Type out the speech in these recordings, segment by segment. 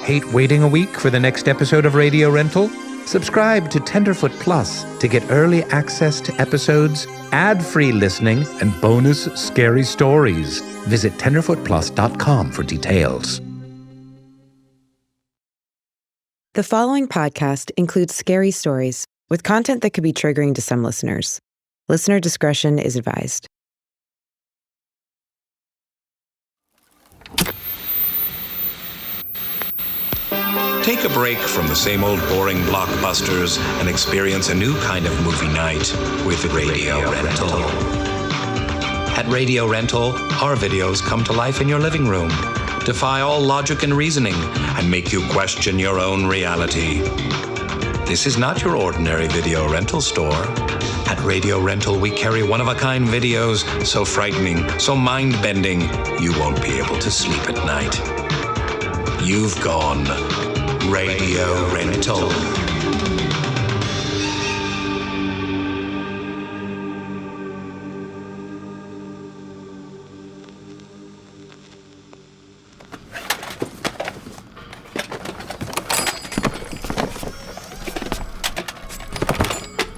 Hate waiting a week for the next episode of Radio Rental? Subscribe to Tenderfoot Plus to get early access to episodes, ad-free listening, and bonus scary stories. Visit tenderfootplus.com for details. The following podcast includes scary stories with content that could be triggering to some listeners. Listener discretion is advised. Take a break from the same old boring blockbusters and experience a new kind of movie night with Radio Rental. At Radio Rental, our videos come to life in your living room, defy all logic and reasoning, and make you question your own reality. This is not your ordinary video rental store. At Radio Rental, we carry one-of-a-kind videos so frightening, so mind-bending, you won't be able to sleep at night. You've gone Radio Rental.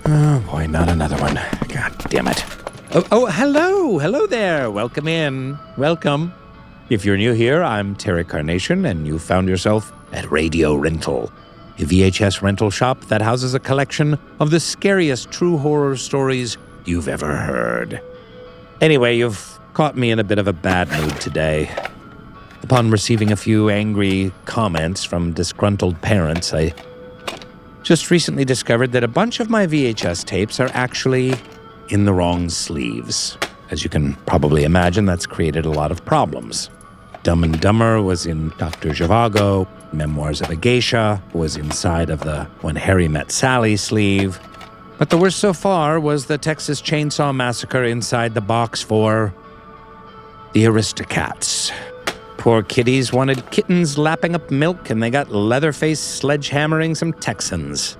Oh boy, not another one. God damn it. Oh, hello. Hello there. Welcome in. Welcome. If you're new here, I'm Terry Carnation, and you found yourself at Radio Rental, a VHS rental shop that houses a collection of the scariest true horror stories you've ever heard. Anyway, you've caught me in a bit of a bad mood today. Upon receiving a few angry comments from disgruntled parents, I just recently discovered that a bunch of my VHS tapes are actually in the wrong sleeves. As you can probably imagine, that's created a lot of problems. Dumb and Dumber was in Dr. Zhivago. Memoirs of a Geisha was inside of the When Harry Met Sally sleeve. But the worst so far was the Texas Chainsaw Massacre inside the box for the Aristocats. Poor kitties wanted kittens lapping up milk, and they got Leatherface sledgehammering some Texans.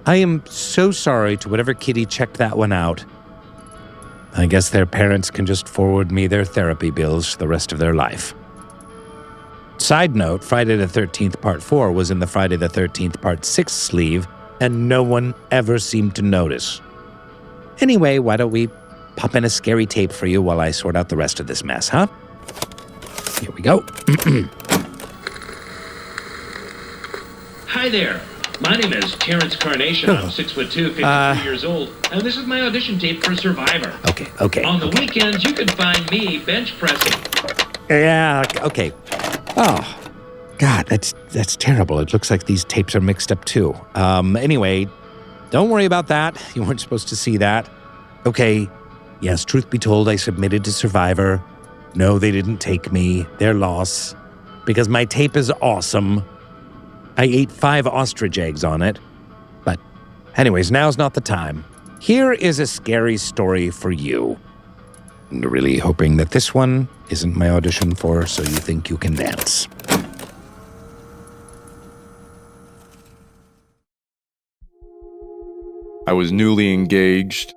I am so sorry to whatever kitty checked that one out. I guess their parents can just forward me their therapy bills the rest of their life. Side note, Friday the 13th Part 4 was in the Friday the 13th Part 6 sleeve, and no one ever seemed to notice. Anyway, why don't we pop in a scary tape for you while I sort out the rest of this mess, huh? Here we go. Hi there. My name is Terrence Carnation. I'm 6'2", 53 years old, and this is my audition tape for Survivor. Okay. On the weekends, you can find me bench pressing. Yeah, okay. Oh, God, that's terrible. It looks like these tapes are mixed up too. Anyway, don't worry about that. You weren't supposed to see that. Okay, yes, truth be told, I submitted to Survivor. No, they didn't take me. Their loss. Because my tape is awesome. I ate 5 ostrich eggs on it. But anyways, now's not the time. Here is a scary story for you. I'm really hoping that this one isn't my audition for So You Think You Can Dance. I was newly engaged.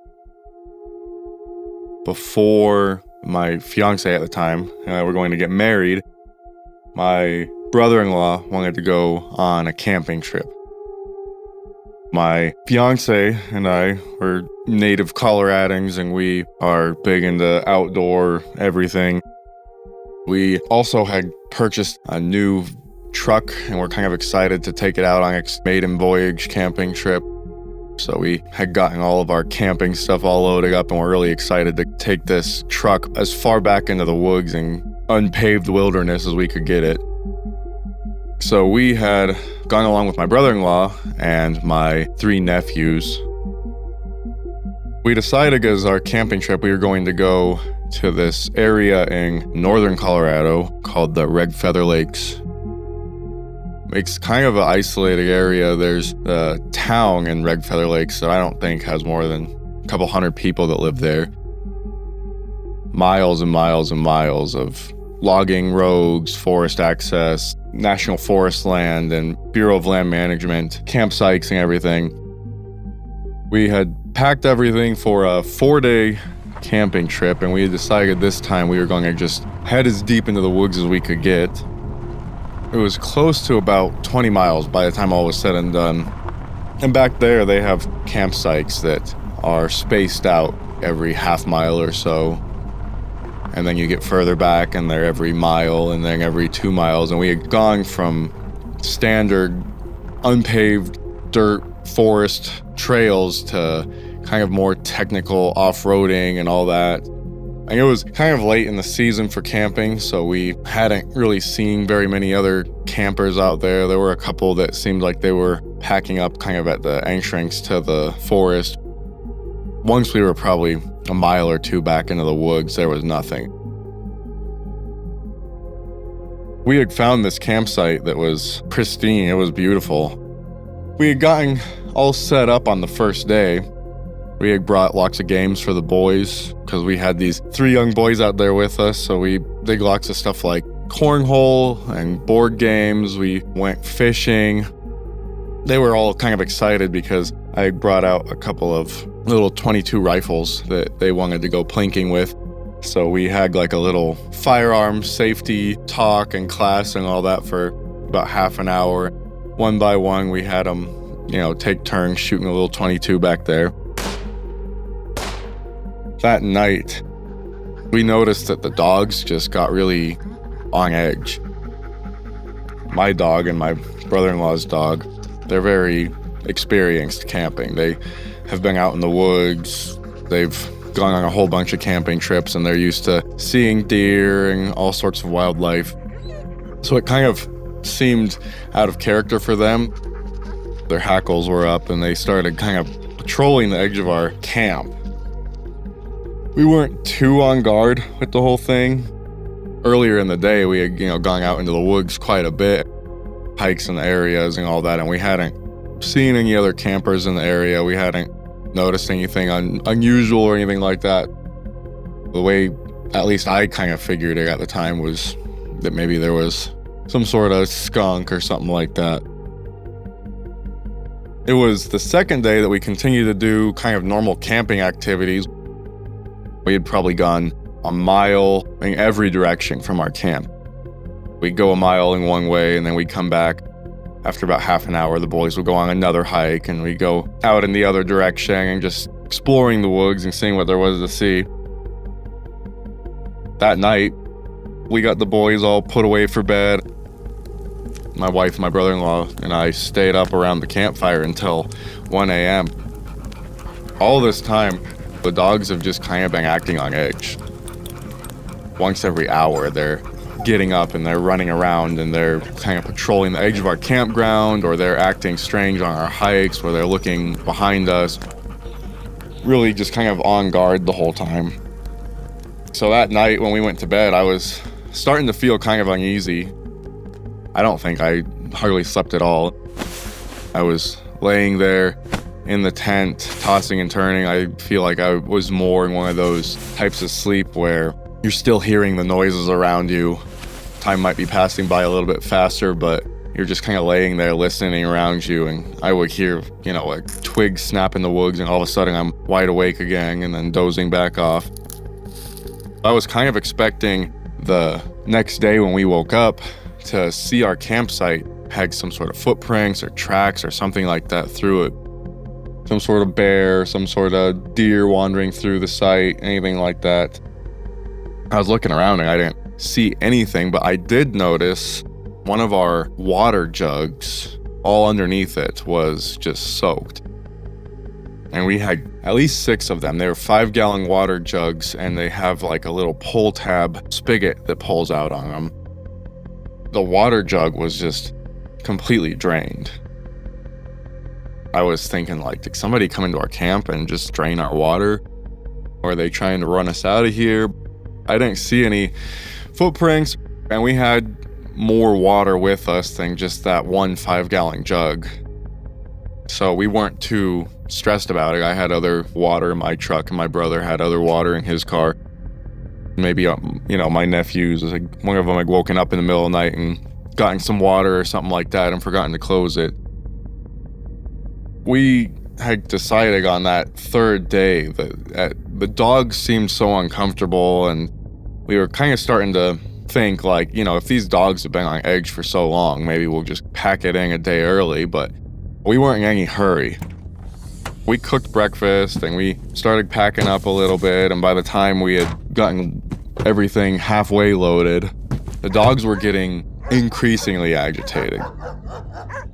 Before my fiance at the time and I were going to get married, my brother-in-law wanted to go on a camping trip. My fiance and I were native Coloradans, and we are big into outdoor everything. We also had purchased a new truck, and we're kind of excited to take it out on its maiden voyage camping trip. So we had gotten all of our camping stuff all loaded up, and we're really excited to take this truck as far back into the woods and unpaved wilderness as we could get it. So we had gone along with my brother-in-law and my 3 nephews. We decided as our camping trip we were going to go to this area in northern Colorado called the Red Feather Lakes. It's kind of an isolated area. There's a town in Red Feather Lakes that I don't think has more than a couple hundred people that live there. Miles and miles and miles of logging roads, forest access, national forest land, and Bureau of Land Management, campsites and everything. We had packed everything for a 4-day camping trip, and we had decided this time we were going to just head as deep into the woods as we could get. It was close to about 20 miles by the time all was said and done. And back there, they have campsites that are spaced out every half mile or so. And then you get further back, and they're every mile, and then every 2 miles. And we had gone from standard unpaved dirt forest trails to kind of more technical off-roading and all that. And it was kind of late in the season for camping, so we hadn't really seen very many other campers out there. There were a couple that seemed like they were packing up kind of at the entrance to the forest. Once we were probably a mile or two back into the woods, there was nothing. We had found this campsite that was pristine. It was beautiful. We had gotten all set up on the first day. We had brought lots of games for the boys because we had these 3 young boys out there with us. So we did lots of stuff like cornhole and board games. We went fishing. They were all kind of excited because I brought out a couple of little .22 rifles that they wanted to go plinking with. So we had like a little firearm safety talk and class and all that for about half an hour. One by one, we had them, take turns shooting a little .22 back there. That night, we noticed that the dogs just got really on edge. My dog and my brother-in-law's dog, they're very experienced camping. They have been out in the woods. They've gone on a whole bunch of camping trips, and they're used to seeing deer and all sorts of wildlife. So it kind of seemed out of character for them. Their hackles were up, and they started kind of patrolling the edge of our camp. We weren't too on guard with the whole thing. Earlier in the day, we had, gone out into the woods quite a bit, hikes in the areas and all that, and we hadn't seen any other campers in the area. We hadn't noticed anything unusual or anything like that. The way, at least I kind of figured it at the time, was that maybe there was some sort of skunk or something like that. It was the second day that we continued to do kind of normal camping activities. We had probably gone a mile in every direction from our camp. We'd go a mile in one way, and then we'd come back. After about half an hour, the boys would go on another hike, and we'd go out in the other direction and just exploring the woods and seeing what there was to see. That night, we got the boys all put away for bed. My wife, my brother-in-law, and I stayed up around the campfire until 1 a.m. All this time, the dogs have just kind of been acting on edge. Once every hour, they're getting up and they're running around and they're kind of patrolling the edge of our campground, or they're acting strange on our hikes where they're looking behind us. Really just kind of on guard the whole time. So that night when we went to bed, I was starting to feel kind of uneasy. I don't think I hardly slept at all. I was laying there in the tent, tossing and turning. I feel like I was more in one of those types of sleep where you're still hearing the noises around you. Time might be passing by a little bit faster, but you're just kind of laying there listening around you. And I would hear, a twig snap in the woods, and all of a sudden I'm wide awake again and then dozing back off. I was kind of expecting the next day when we woke up to see our campsite had some sort of footprints or tracks or something like that through it. Some sort of bear, some sort of deer wandering through the site, anything like that. I was looking around and I didn't see anything, but I did notice one of our water jugs, all underneath it, was just soaked. And we had at least 6 of them. They were 5-gallon water jugs, and they have like a little pull tab spigot that pulls out on them. The water jug was just completely drained. I was thinking, did somebody come into our camp and just drain our water? Or are they trying to run us out of here? I didn't see any footprints, and we had more water with us than just that one 5-gallon jug. So we weren't too stressed about it. I had other water in my truck, and my brother had other water in his car. Maybe, my nephews, one of them had woken up in the middle of the night and gotten some water or something like that and forgotten to close it. We had decided on that third day that the dogs seemed so uncomfortable, and we were kind of starting to think like, if these dogs have been on edge for so long, maybe we'll just pack it in a day early, but we weren't in any hurry. We cooked breakfast and we started packing up a little bit, and by the time we had gotten everything halfway loaded, the dogs were getting increasingly agitated.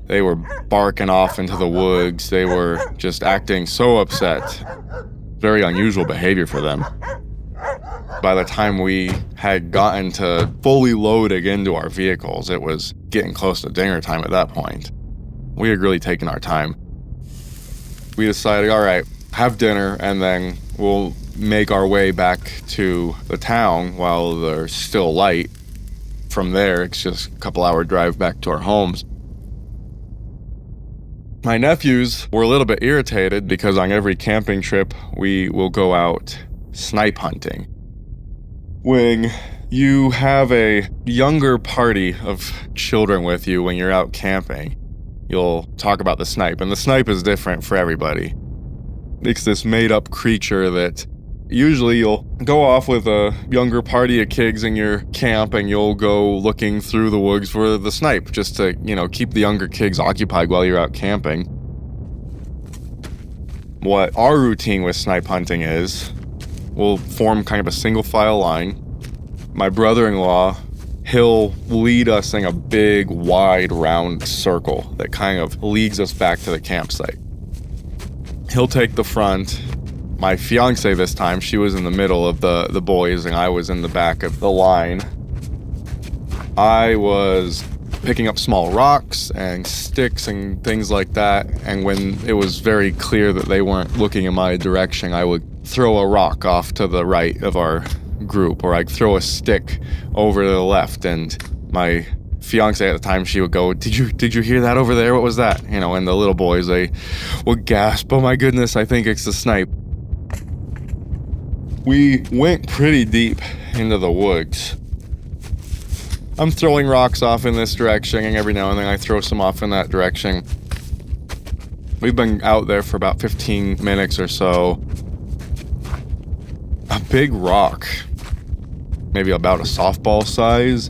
They were barking off into the woods. They were just acting so upset. Very unusual behavior for them. By the time we had gotten to fully loading into our vehicles, it was getting close to dinner time at that point. We had really taken our time. We decided, all right, have dinner, and then we'll make our way back to the town while there's still light. From there, it's just a couple-hour drive back to our homes. My nephews were a little bit irritated because on every camping trip, we will go out snipe hunting. When you have a younger party of children with you when you're out camping, you'll talk about the snipe, and the snipe is different for everybody. It's this made-up creature that usually you'll go off with a younger party of kids in your camp and you'll go looking through the woods for the snipe just to, keep the younger kids occupied while you're out camping. What our routine with snipe hunting is, we'll form kind of a single file line. My brother-in-law, he'll lead us in a big, wide, round circle that kind of leads us back to the campsite. He'll take the front. My fiance this time, she was in the middle of the boys and I was in the back of the line. I was picking up small rocks and sticks and things like that, and when it was very clear that they weren't looking in my direction, I would throw a rock off to the right of our group, or I'd throw a stick over to the left, and my fiance at the time, she would go, did you hear that over there? What was that? And the little boys, they would gasp, oh my goodness, I think it's the snipe. We went pretty deep into the woods. I'm throwing rocks off in this direction, and every now and then I throw some off in that direction. We've been out there for about 15 minutes or so. A big rock, maybe about a softball size,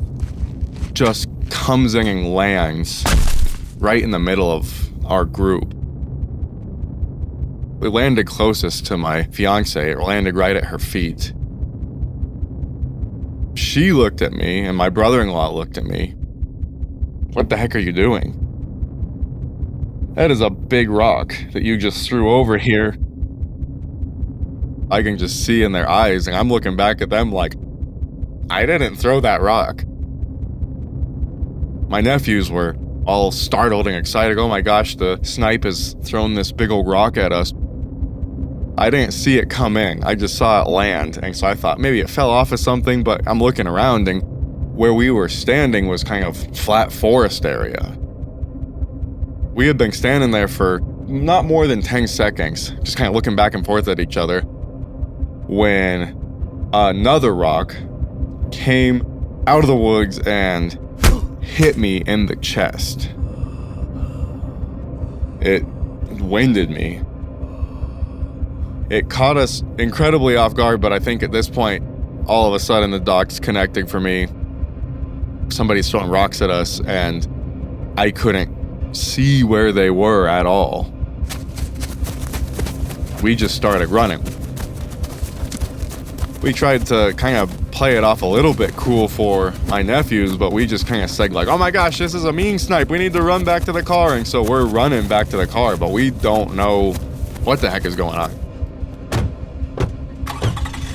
just comes in and lands right in the middle of our group. It landed closest to my fiance. It landed right at her feet. She looked at me, and my brother-in-law looked at me. What the heck are you doing? That is a big rock that you just threw over here. I can just see in their eyes, and I'm looking back at them like, I didn't throw that rock. My nephews were all startled and excited. Oh my gosh, the snipe has thrown this big old rock at us. I didn't see it come in. I just saw it land, and so I thought maybe it fell off of something, but I'm looking around, and where we were standing was kind of flat forest area. We had been standing there for not more than 10 seconds, just kind of looking back and forth at each other, when another rock came out of the woods and hit me in the chest. It winded me. It caught us incredibly off guard, but I think at this point, all of a sudden the dots connecting for me. Somebody's throwing rocks at us, and I couldn't see where they were at all. We just started running. We tried to kind of play it off a little bit cool for my nephews, but we just kind of said like, oh my gosh, this is a mean snipe. We need to run back to the car. And so we're running back to the car, but we don't know what the heck is going on.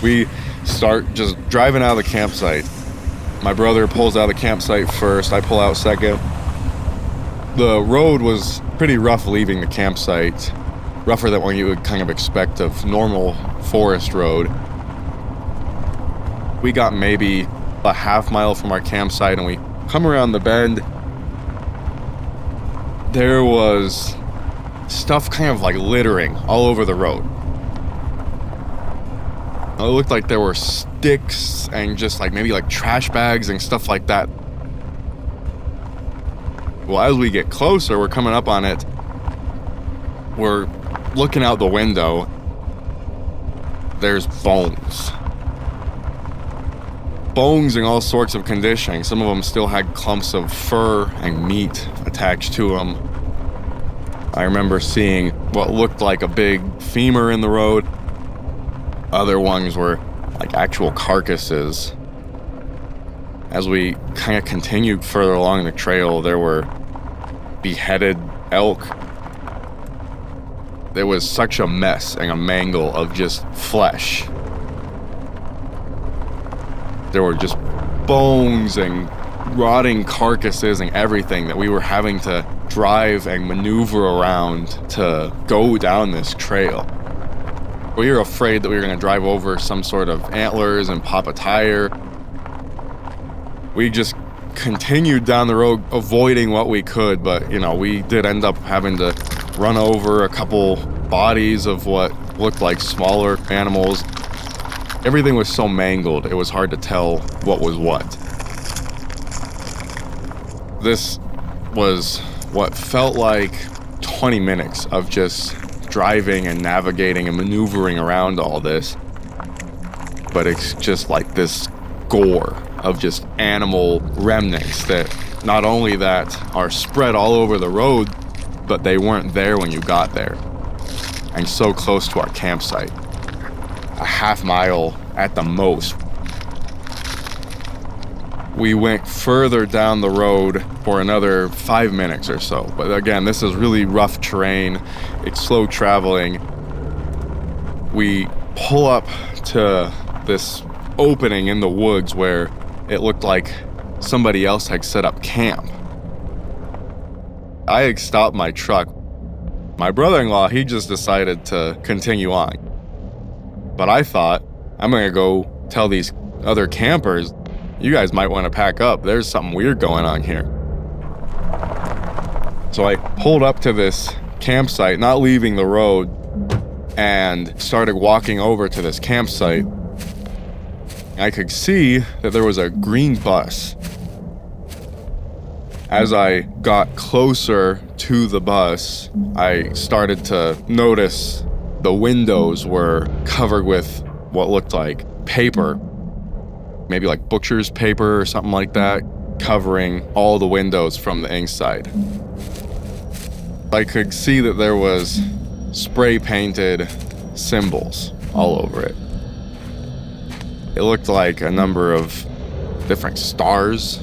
We start just driving out of the campsite. My brother pulls out of the campsite first. I pull out second. The road was pretty rough leaving the campsite. Rougher than what you would kind of expect of normal forest road. We got maybe a half mile from our campsite, and we come around the bend. There was stuff kind of like littering all over the road. It looked like there were sticks and just like maybe like trash bags and stuff like that. Well, as we get closer, we're coming up on it. We're looking out the window. There's bones. bones in all sorts of conditioning. Some of them still had clumps of fur and meat attached to them. I remember seeing what looked like a big femur in the road. Other ones were like actual carcasses. As we kind of continued further along the trail, there were beheaded elk. There was such a mess and a mangle of just flesh. There were just bones and rotting carcasses and everything that we were having to drive and maneuver around to go down this trail. We were afraid that we were going to drive over some sort of antlers and pop a tire. We just continued down the road avoiding what we could, but we did end up having to run over a couple bodies of what looked like smaller animals. Everything was so mangled, it was hard to tell what was what. This was what felt like 20 minutes of just driving and navigating and maneuvering around all this. But it's just like this gore of just animal remnants that not only that are spread all over the road, but they weren't there when you got there. And so close to our campsite. A half mile at the most. We went further down the road for another 5 minutes or so. But again, this is really rough terrain. It's slow traveling. We pull up to this opening in the woods where it looked like somebody else had set up camp. I had stopped my truck. My brother-in-law, he just decided to continue on. But I thought, I'm gonna go tell these other campers, you guys might want to pack up. There's something weird going on here. So I pulled up to this campsite, not leaving the road, and started walking over to this campsite. I could see that there was a green bus. As I got closer to the bus, I started to notice the windows were covered with what looked like paper, maybe like butcher's paper or something like that, covering all the windows from the inside. I could see that there was spray painted symbols all over it. It looked like a number of different stars,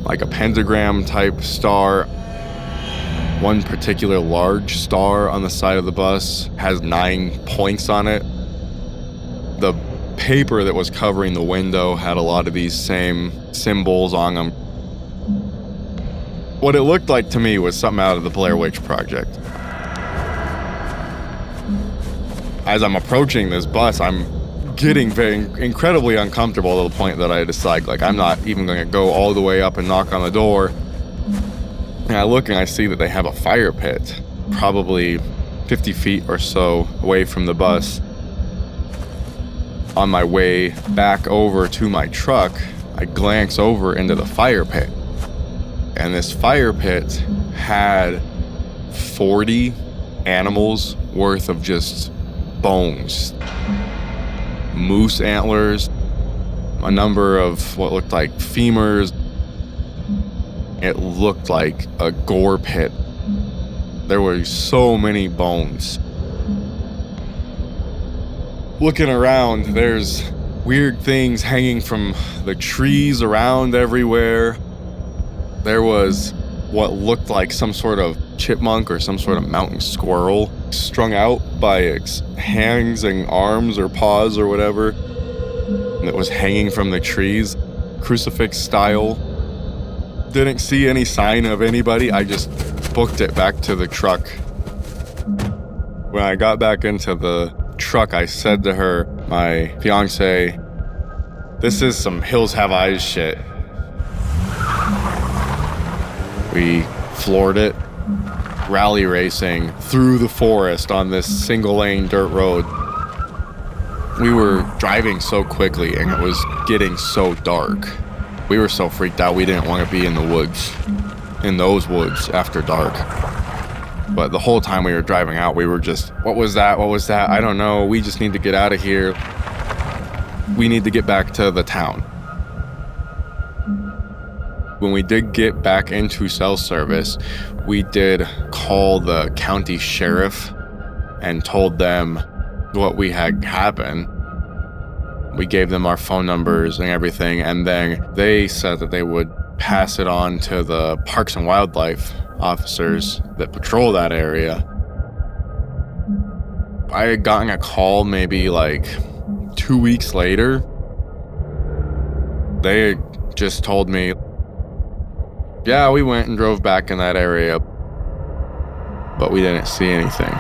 like a pentagram type star. One particular large star on the side of the bus has 9 points on it. The paper that was covering the window had a lot of these same symbols on them. What it looked like to me was something out of the Blair Witch Project. As I'm approaching this bus, I'm getting incredibly uncomfortable to the point that I decide, I'm not even going to go all the way up and knock on the door. And I look and I see that they have a fire pit, probably 50 feet or so away from the bus. On my way back over to my truck, I glance over into the fire pit. And this fire pit had 40 animals worth of just bones. Moose antlers, a number of what looked like femurs. It looked like a gore pit. There were so many bones. Looking around, there's weird things hanging from the trees around everywhere. There was what looked like some sort of chipmunk or some sort of mountain squirrel strung out by its hands and arms or paws or whatever that was hanging from the trees, crucifix style. Didn't see any sign of anybody. I just booked it back to the truck. When I got back into the truck, I said to her, my fiance, this is some Hills Have Eyes shit. We floored it, rally racing through the forest on this single lane dirt road. We were driving so quickly and it was getting so dark. We were so freaked out we didn't want to be in the woods, in those woods after dark. But the whole time we were driving out, we were just, what was that? What was that? I don't know. We just need to get out of here. we need to get back to the town. When we did get back into cell service, we did call the county sheriff and told them what we had happened. We gave them our phone numbers and everything, and then they said that they would pass it on to the Parks and Wildlife officers that patrol that area. I had gotten a call maybe like 2 weeks later. They had just told me, yeah, we went and drove back in that area, but we didn't see anything.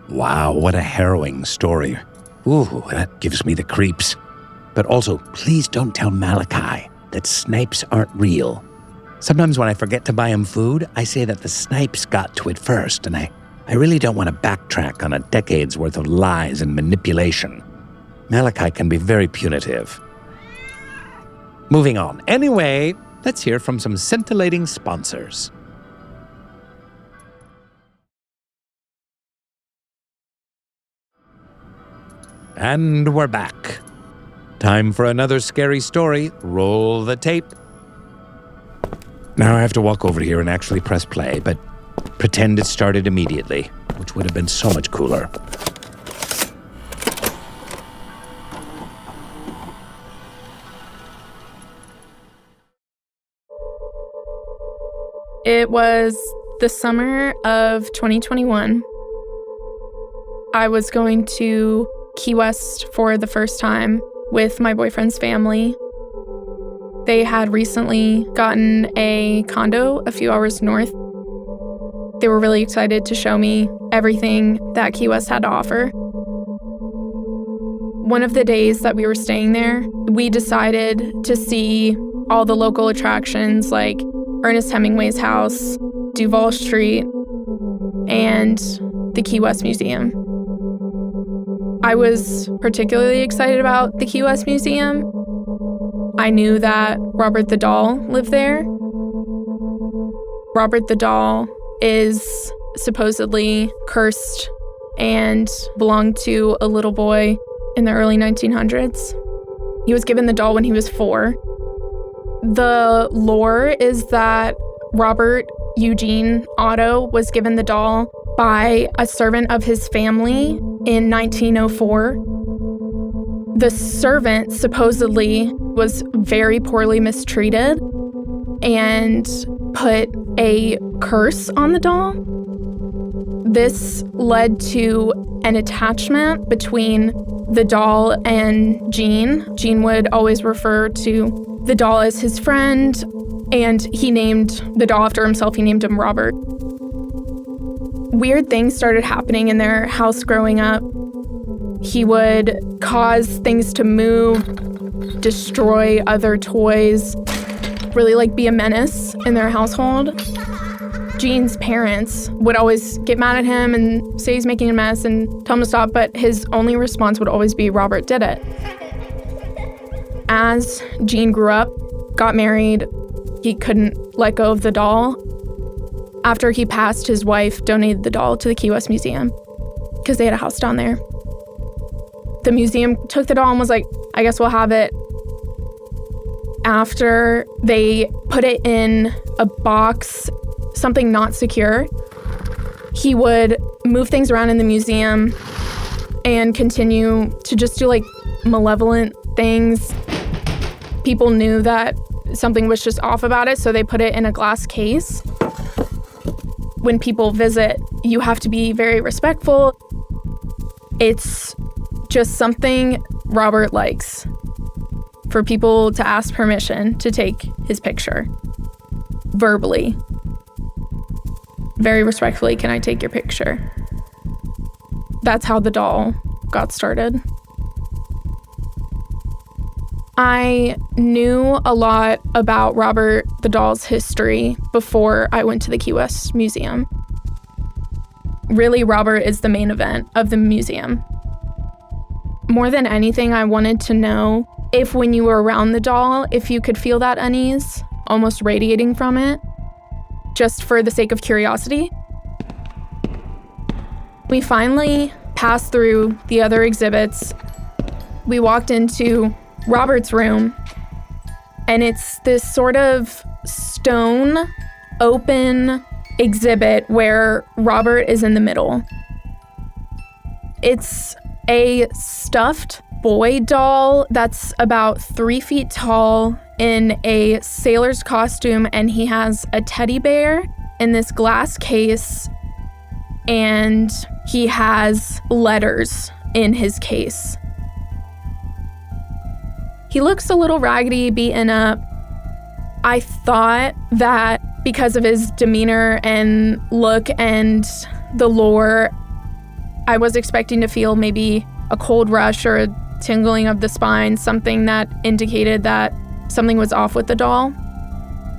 Wow, what a harrowing story. Ooh, that gives me the creeps. But also, please don't tell Malachi that snipes aren't real. Sometimes when I forget to buy him food, I say that the snipes got to it first, and I really don't want to backtrack on a decade's worth of lies and manipulation. Malachi can be very punitive. Moving on. Anyway, let's hear from some scintillating sponsors. And we're back. Time for another scary story. Roll the tape. Now I have to walk over here and actually press play, but pretend it started immediately, which would have been so much cooler. It was the summer of 2021. I was going to Key West for the first time with my boyfriend's family. They had recently gotten a condo a few hours north. They were really excited to show me everything that Key West had to offer. One of the days that we were staying there, we decided to see all the local attractions like Ernest Hemingway's house, Duval Street, and the Key West Museum. I was particularly excited about the Key West Museum. I knew that Robert the Doll lived there. Robert the Doll is supposedly cursed and belonged to a little boy in the early 1900s. He was given the doll when he was 4. The lore is that Robert Eugene Otto was given the doll by a servant of his family in 1904. The servant supposedly was very poorly mistreated and put a curse on the doll. This led to an attachment between the doll and Gene. Gene would always refer to the doll as his friend, and he named the doll after himself. He named him Robert. Weird things started happening in their house growing up. He would cause things to move, destroy other toys, really be a menace in their household. Gene's parents would always get mad at him and say he's making a mess and tell him to stop, but his only response would always be, Robert did it. As Gene grew up, got married, he couldn't let go of the doll. After he passed, his wife donated the doll to the Key West Museum because they had a house down there. The museum took the doll and was like, I guess we'll have it. After they put it in a box, something not secure, he would move things around in the museum and continue to just do malevolent things. People knew that something was just off about it, so they put it in a glass case. When people visit, you have to be very respectful. It's just something Robert likes, for people to ask permission to take his picture verbally. Very respectfully, can I take your picture? That's how the doll got started. I knew a lot about Robert the Doll's history before I went to the Key West Museum. Really, Robert is the main event of the museum. More than anything, I wanted to know if when you were around the doll, if you could feel that unease, almost radiating from it, just for the sake of curiosity. We finally passed through the other exhibits. We walked into Robert's room, and it's this sort of stone, open exhibit where Robert is in the middle. It's a stuffed boy doll that's about 3 feet tall in a sailor's costume, and he has a teddy bear in this glass case, and he has letters in his case. He looks a little raggedy, beaten up. I thought that because of his demeanor and look and the lore, I was expecting to feel maybe a cold rush or a tingling of the spine, something that indicated that something was off with the doll.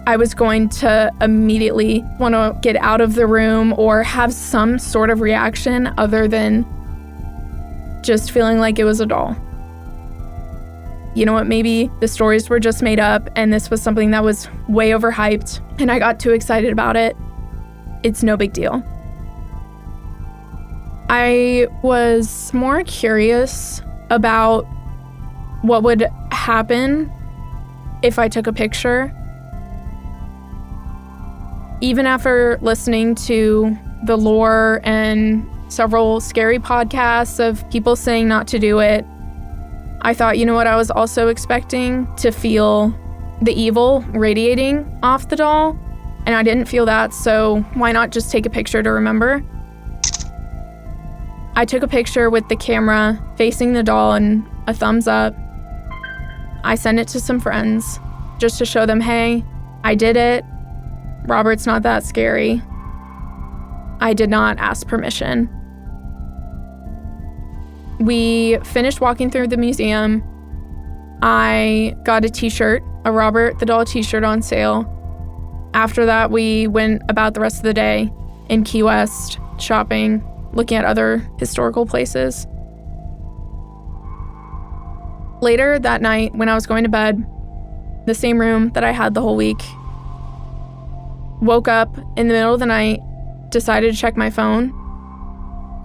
I was going to immediately want to get out of the room or have some sort of reaction other than just feeling like it was a doll. You know what, maybe the stories were just made up and this was something that was way overhyped and I got too excited about it. It's no big deal. I was more curious about what would happen if I took a picture. Even after listening to the lore and several scary podcasts of people saying not to do it, I thought, you know what, I was also expecting to feel the evil radiating off the doll, and I didn't feel that, so why not just take a picture to remember? I took a picture with the camera facing the doll and a thumbs up. I sent it to some friends just to show them, hey, I did it. Robert's not that scary. I did not ask permission. We finished walking through the museum. I got a t-shirt, a Robert the Doll t-shirt on sale. After that, we went about the rest of the day in Key West, shopping, looking at other historical places. Later that night, when I was going to bed, the same room that I had the whole week, woke up in the middle of the night, decided to check my phone.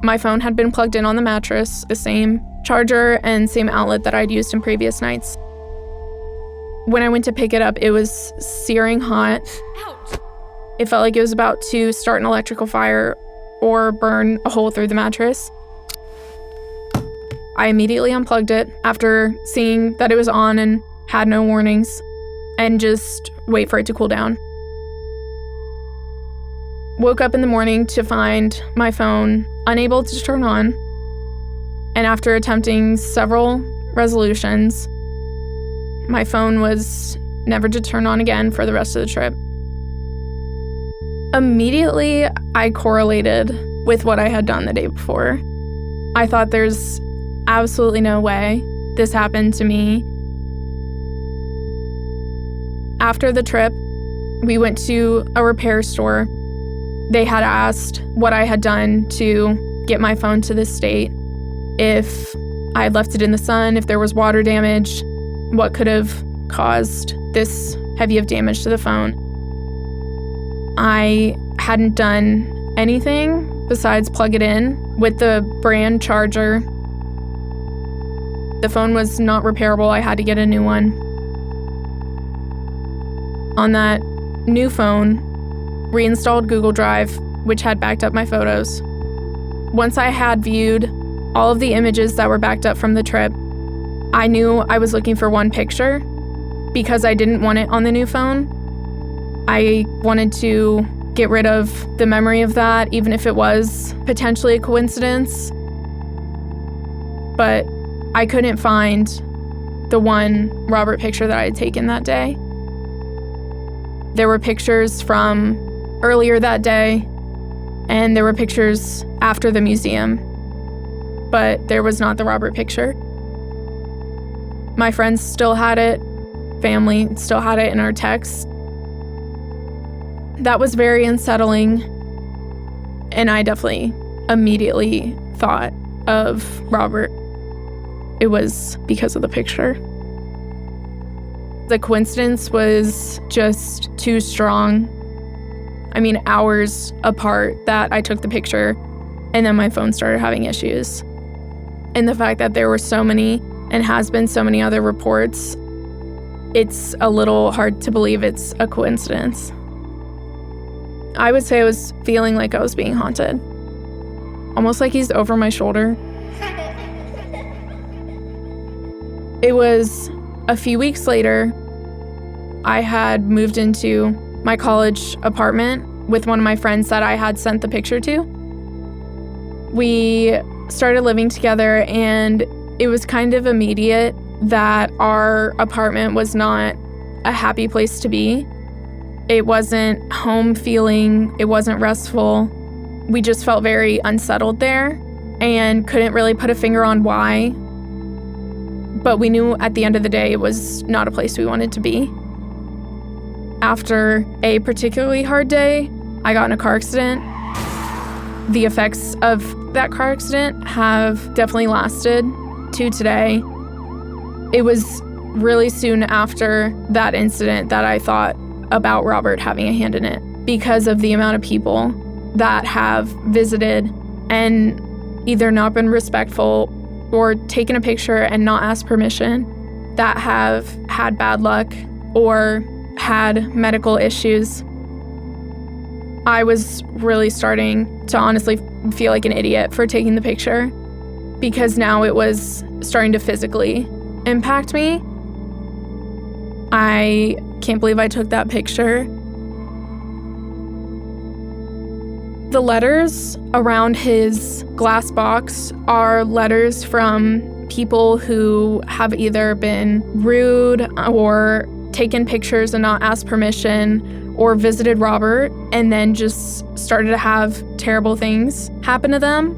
My phone had been plugged in on the mattress, the same charger and same outlet that I'd used in previous nights. When I went to pick it up, it was searing hot. Ouch. It felt like it was about to start an electrical fire or burn a hole through the mattress. I immediately unplugged it after seeing that it was on and had no warnings, and just wait for it to cool down. Woke up in the morning to find my phone unable to turn on, and after attempting several resolutions, my phone was never to turn on again for the rest of the trip. Immediately, I correlated with what I had done the day before. I thought there's absolutely no way this happened to me. After the trip, we went to a repair store. They had asked what I had done to get my phone to this state, if I had left it in the sun, if there was water damage, what could have caused this heavy of damage to the phone. I hadn't done anything besides plug it in with the brand charger. The phone was not repairable. I had to get a new one. On that new phone, reinstalled Google Drive, which had backed up my photos. Once I had viewed all of the images that were backed up from the trip, I knew I was looking for one picture because I didn't want it on the new phone. I wanted to get rid of the memory of that, even if it was potentially a coincidence. But I couldn't find the one Robert picture that I had taken that day. There were pictures from earlier that day, and there were pictures after the museum, but there was not the Robert picture. My friends still had it, family still had it in our texts. That was very unsettling, and I definitely immediately thought of Robert. It was because of the picture. The coincidence was just too strong. I mean, hours apart that I took the picture. And then my phone started having issues. And the fact that there were so many and has been so many other reports, it's a little hard to believe it's a coincidence. I would say I was feeling like I was being haunted. Almost like he's over my shoulder. It was a few weeks later, I had moved into my college apartment with one of my friends that I had sent the picture to. We started living together, and it was kind of immediate that our apartment was not a happy place to be. It wasn't home feeling, it wasn't restful. We just felt very unsettled there and couldn't really put a finger on why. But we knew at the end of the day it was not a place we wanted to be. After a particularly hard day, I got in a car accident. The effects of that car accident have definitely lasted to today. It was really soon after that incident that I thought about Robert having a hand in it, because of the amount of people that have visited and either not been respectful or taken a picture and not asked permission, that have had bad luck or had medical issues. I was really starting to honestly feel like an idiot for taking the picture, because now it was starting to physically impact me. I can't believe I took that picture. The letters around his glass box are letters from people who have either been rude or taken pictures and not asked permission, or visited Robert and then just started to have terrible things happen to them.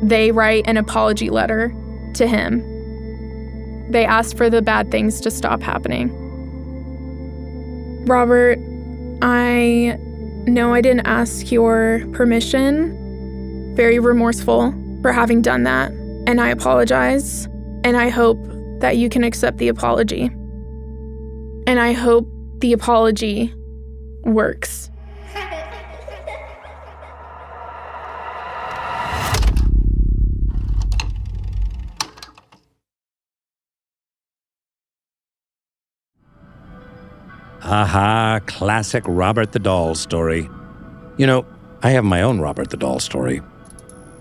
They write an apology letter to him. They ask for the bad things to stop happening. Robert, I know I didn't ask your permission. Very remorseful for having done that, and I apologize. And I hope that you can accept the apology. And I hope the apology works. Aha, classic Robert the Doll story. You know, I have my own Robert the Doll story.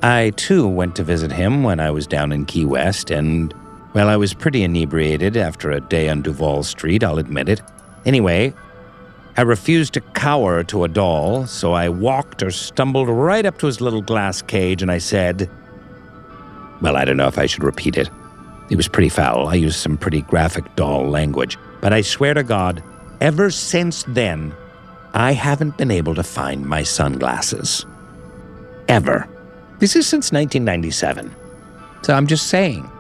I, too, went to visit him when I was down in Key West, and, well, I was pretty inebriated after a day on Duval Street, I'll admit it. Anyway, I refused to cower to a doll, so I walked or stumbled right up to his little glass cage, and I said, well, I don't know if I should repeat it. It was pretty foul. I used some pretty graphic doll language. But I swear to God, ever since then, I haven't been able to find my sunglasses. Ever. This is since 1997. So I'm just saying.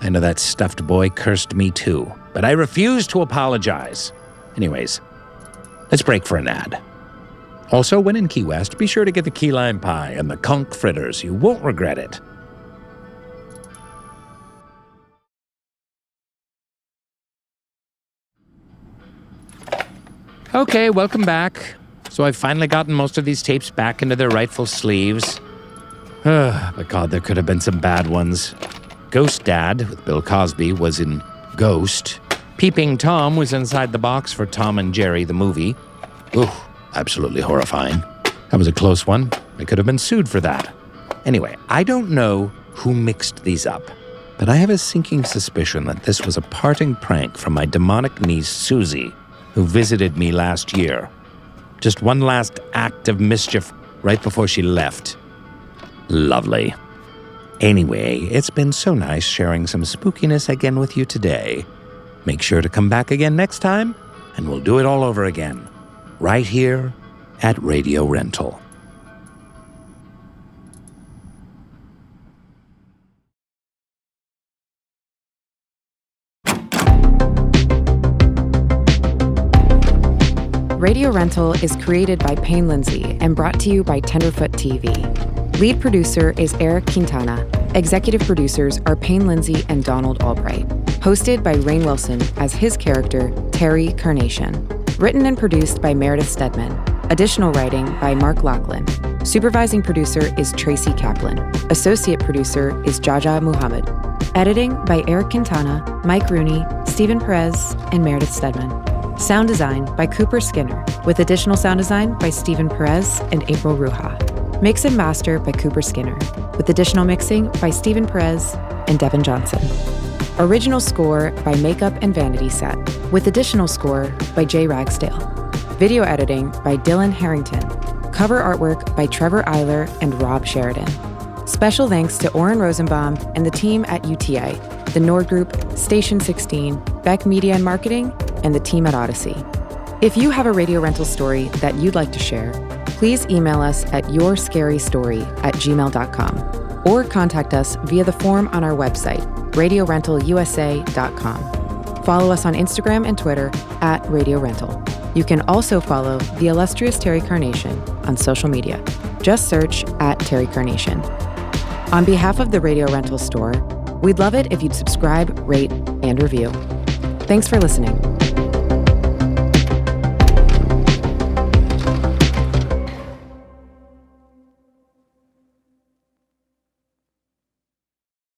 I know that stuffed boy cursed me too, but I refuse to apologize. Anyways, let's break for an ad. Also, when in Key West, be sure to get the key lime pie and the conch fritters. You won't regret it. Okay, welcome back. So I've finally gotten most of these tapes back into their rightful sleeves. But God, there could have been some bad ones. Ghost Dad, with Bill Cosby, was in Ghost. Peeping Tom was inside the box for Tom and Jerry, the movie. Ooh, absolutely horrifying. That was a close one. I could have been sued for that. Anyway, I don't know who mixed these up, but I have a sinking suspicion that this was a parting prank from my demonic niece, Susie, who visited me last year. Just one last act of mischief right before she left. Lovely. Anyway, it's been so nice sharing some spookiness again with you today. Make sure to come back again next time, and we'll do it all over again, right here at Radio Rental. Radio Rental is created by Payne Lindsay and brought to you by Tenderfoot TV. Lead producer is Eric Quintana. Executive producers are Payne Lindsay and Donald Albright. Hosted by Rainn Wilson as his character, Terry Carnation. Written and produced by Meredith Stedman. Additional writing by Mark Lachlan. Supervising producer is Tracy Kaplan. Associate producer is Jaja Muhammad. Editing by Eric Quintana, Mike Rooney, Stephen Perez, and Meredith Stedman. Sound design by Cooper Skinner, with additional sound design by Stephen Perez and April Ruha. Mix and master by Cooper Skinner, with additional mixing by Stephen Perez and Devin Johnson. Original score by Makeup and Vanity Set, with additional score by Jay Ragsdale. Video editing by Dylan Harrington. Cover artwork by Trevor Eiler and Rob Sheridan. Special thanks to Oren Rosenbaum and the team at UTA, the Nord Group, Station 16, Beck Media and Marketing, and the team at Odyssey. If you have a radio rental story that you'd like to share, please email us at yourscarystory@gmail.com or contact us via the form on our website, radiorentalusa.com. Follow us on Instagram and Twitter @RadioRental. You can also follow the illustrious Terry Carnation on social media. Just search @TerryCarnation. On behalf of the Radio Rental Store, we'd love it if you'd subscribe, rate, and review. Thanks for listening.